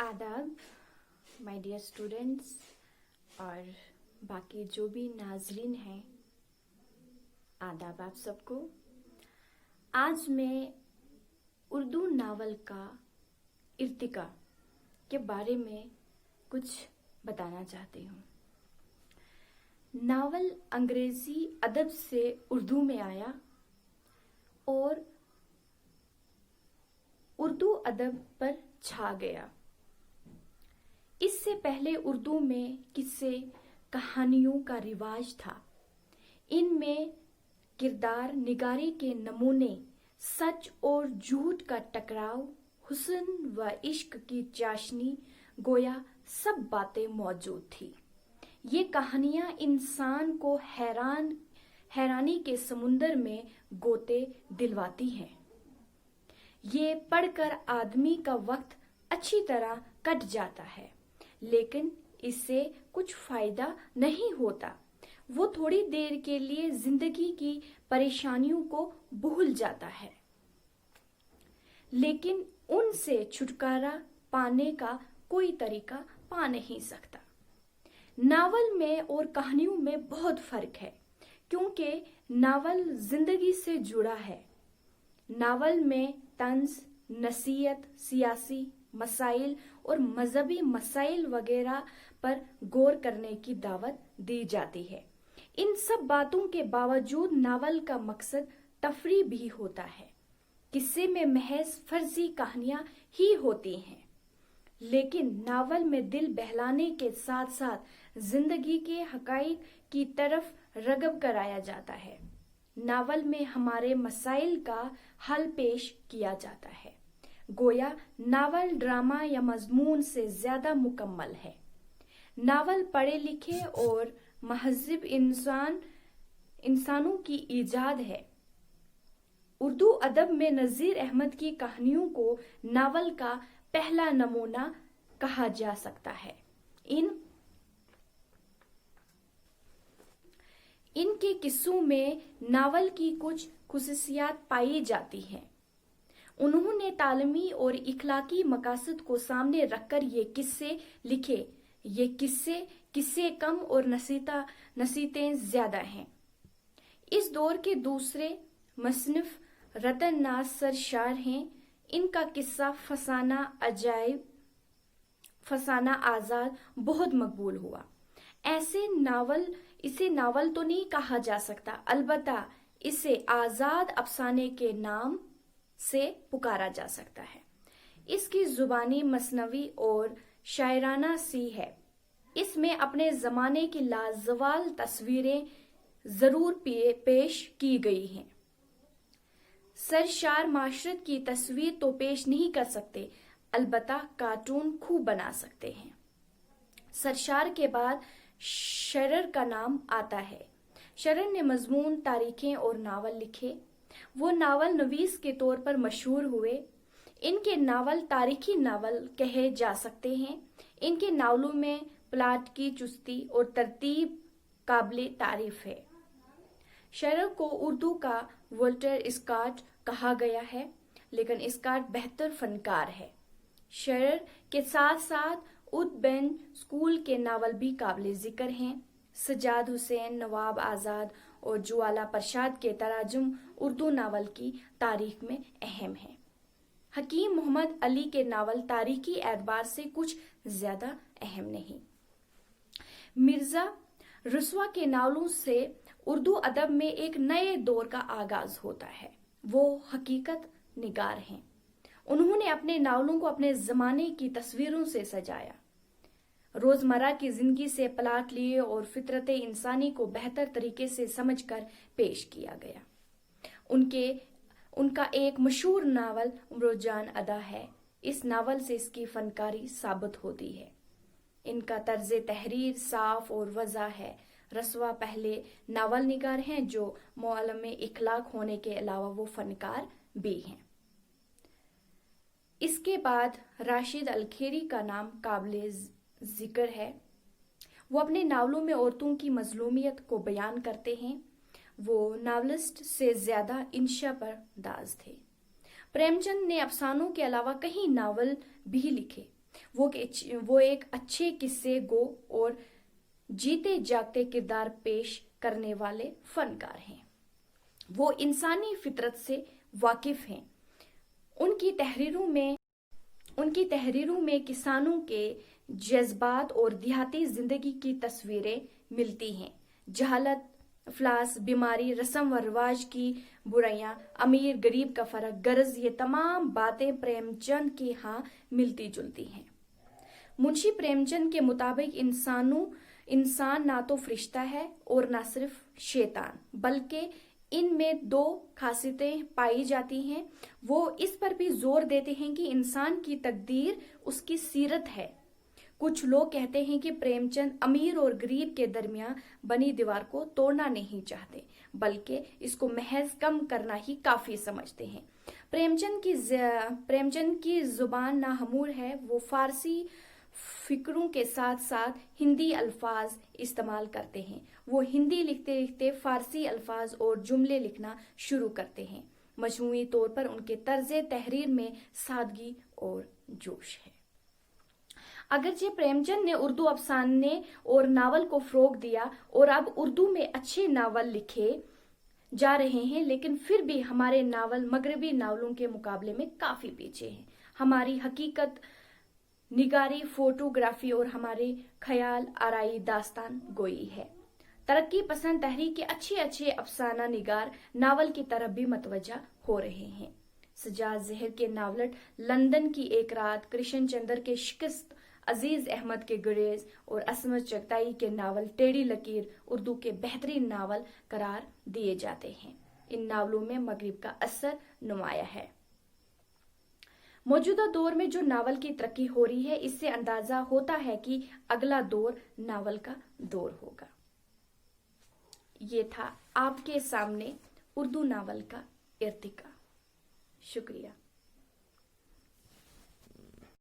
आदाब my dear students और बाकी जो भी नाजरीन हैं, आदाब आप सबको। आज मैं उर्दू नावल का इर्तिका के बारे में कुछ बताना चाहती हूँ। नावल अंग्रेजी अदब से उर्दू में आया और उर्दू अदब पर छा गया। इससे पहले उर्दू में किस्से कहानियों का रिवाज था। इनमें किरदार निगारी के नमूने, सच और झूठ का टकराव, हुस्न व इश्क की चाशनी, गोया सब बातें मौजूद थी। ये कहानियां इंसान को हैरानी के समुंदर में गोते दिलवाती हैं। ये पढ़कर आदमी का वक्त अच्छी तरह कट जाता है, लेकिन इससे कुछ फायदा नहीं होता। वो थोड़ी देर के लिए जिंदगी की परेशानियों को भूल जाता है, लेकिन उनसे छुटकारा पाने का कोई तरीका पा नहीं सकता। नावल में और कहानियों में बहुत फर्क है, क्योंकि नावल जिंदगी से जुड़ा है। नावल में तंज, नसीहत, सियासी मसाइल और मजहबी मसाइल वगैरह पर गौर करने की दावत दी जाती है। इन सब बातों के बावजूद नावल का मकसद तफरी भी होता है। किस्से में महज फर्जी कहानियां ही होती हैं, लेकिन नावल में दिल बहलाने के साथ साथ जिंदगी के हकाइक की तरफ रगब कराया जाता है। नावल में हमारे मसाइल का हल पेश किया जाता है। गोया नावल ड्रामा या मजमून से ज्यादा मुकम्मल है। नावल पढ़े लिखे और महज़िब इंसानों की इजाद है। उर्दू अदब में नज़ीर अहमद की कहानियों को नावल का पहला नमूना कहा जा सकता है। इनके किस्सों में नावल की कुछ खुसूसियात पाई जाती हैं। उन्होंने तालीमी और इखलाकी मकासद को सामने रखकर ये किस्से लिखे। ये किस्से कम और नसीहतें ज्यादा हैं। इस दौर के दूसरे मुसन्निफ रतन नासर शार हैं। इनका किस्सा फसाना आजाद बहुत मकबूल हुआ। इसे नावल तो नहीं कहा जा सकता, अलबत्ता इसे आजाद अफसाने के नाम से पुकारा जा सकता है। इसकी जुबानी मसनवी और शायराना सी है। इसमें अपने जमाने की लाजवाल तस्वीरें जरूर पेश की गई हैं। सरशार माशरत की तस्वीर तो पेश नहीं कर सकते, अलबत्ता कार्टून खूब बना सकते हैं। सरशार के बाद शरर का नाम आता है। शरर ने मजमून, तारीखें और नावल लिखे। वो नावल नवीस के तौर पर मशहूर हुए। इनके नावल तारीखी नावल कहे जा सकते हैं। इनके नावलों में प्लाट की चुस्ती और तरतीब काबिले तारीफ है। शरर को उर्दू का वोल्टर स्कॉट कहा गया है, लेकिन स्कॉट बेहतर फनकार है। शरर के साथ साथ उदबैन स्कूल के नावल भी काबिले जिक्र हैं। सज्जाद हुसैन, नवाब आजाद और ज्वाला प्रसाद के तराजुम उर्दू नावल की तारीख में अहम हैं। हकीम मोहम्मद अली के नावल तारीखी एतबार से कुछ ज्यादा अहम नहीं। मिर्जा रसवा के नावलों से उर्दू अदब में एक नए दौर का आगाज होता है। वो हकीकत निगार हैं। उन्होंने अपने नावलों को अपने जमाने की तस्वीरों से सजाया, रोजमर्रा की जिंदगी से प्लाट लिए और फितरत इंसानी को बेहतर तरीके से समझकर पेश किया गया। उनका एक मशहूर नावल उम्रोजान अदा है। इस नावल से इसकी फनकारी साबित होती है। इनका तर्ज तहरीर साफ और वज़ा है। रसवा पहले नावल निगार हैं जो मुअल्लिम इखलाक होने के अलावा वो फनकार भी हैं। इसके बाद राशिद अलखेरी का नाम काबिले जिक्र है। वो अपने नावलों में औरतों की मजलूमियत को बयान करते हैं। वो नावलिस्ट से ज्यादा इंशा पर दाज थे। प्रेमचंद ने अफसानों के अलावा कई नावल भी लिखे। وہ ایک اچھے قصے گو اور جیتے جاگتے کردار پیش کرنے والے فنکار ہیں۔ وہ انسانی فطرت سے واقف ہیں۔ ان کی تحریروں میں کسانوں کے جذبات اور دیہاتی زندگی کی تصویریں ملتی ہیں۔ جہالت، افلاس، بیماری، رسم و رواج کی برائیاں، امیر غریب کا فرق، غرض یہ تمام باتیں پریم چند کی ہاں ملتی جلتی ہیں۔ منشی پریم چند کے مطابق انسان نہ تو فرشتہ ہے اور نہ صرف شیطان، بلکہ ان میں دو خاصیتیں پائی جاتی ہیں۔ وہ اس پر بھی زور دیتے ہیں کہ انسان کی تقدیر اس کی سیرت ہے۔ کچھ لوگ کہتے ہیں کہ پریم چند امیر اور غریب کے درمیان بنی دیوار کو توڑنا نہیں چاہتے، بلکہ اس کو محض کم کرنا ہی کافی سمجھتے ہیں۔ پریم چند کی زبان ناہمور ہے۔ وہ فارسی فقروں کے ساتھ ساتھ ہندی الفاظ استعمال کرتے ہیں۔ وہ ہندی لکھتے لکھتے فارسی الفاظ اور جملے لکھنا شروع کرتے ہیں۔ مجموعی طور پر ان کے طرز تحریر میں سادگی اور جوش ہے۔ اگرچہ پریم چند نے اردو افسانے اور ناول کو فروغ دیا اور اب اردو میں اچھے ناول لکھے جا رہے ہیں، لیکن پھر بھی ہمارے ناول مغربی ناولوں کے مقابلے میں کافی پیچھے ہیں۔ ہماری حقیقت نگاری، فوٹوگرافی اور ہماری خیال آرائی داستان گوئی ہے۔ ترقی پسند تحریک کے اچھے افسانہ نگار ناول کی طرف بھی متوجہ ہو رہے ہیں۔ سجاد زہر کے ناولٹ لندن کی ایک رات، کرشن چندر کے شکست، عزیز احمد کے گریز اور عصمت چغتائی کے ناول ٹیڑھی لکیر اردو کے بہترین ناول قرار دیے جاتے ہیں۔ ان ناولوں میں مغرب کا اثر نمایاں ہے۔ موجودہ دور میں جو ناول کی ترقی ہو رہی ہے، اس سے اندازہ ہوتا ہے کہ اگلا دور ناول کا دور ہوگا۔ یہ تھا آپ کے سامنے اردو ناول کا ارتقاء۔ شکریہ۔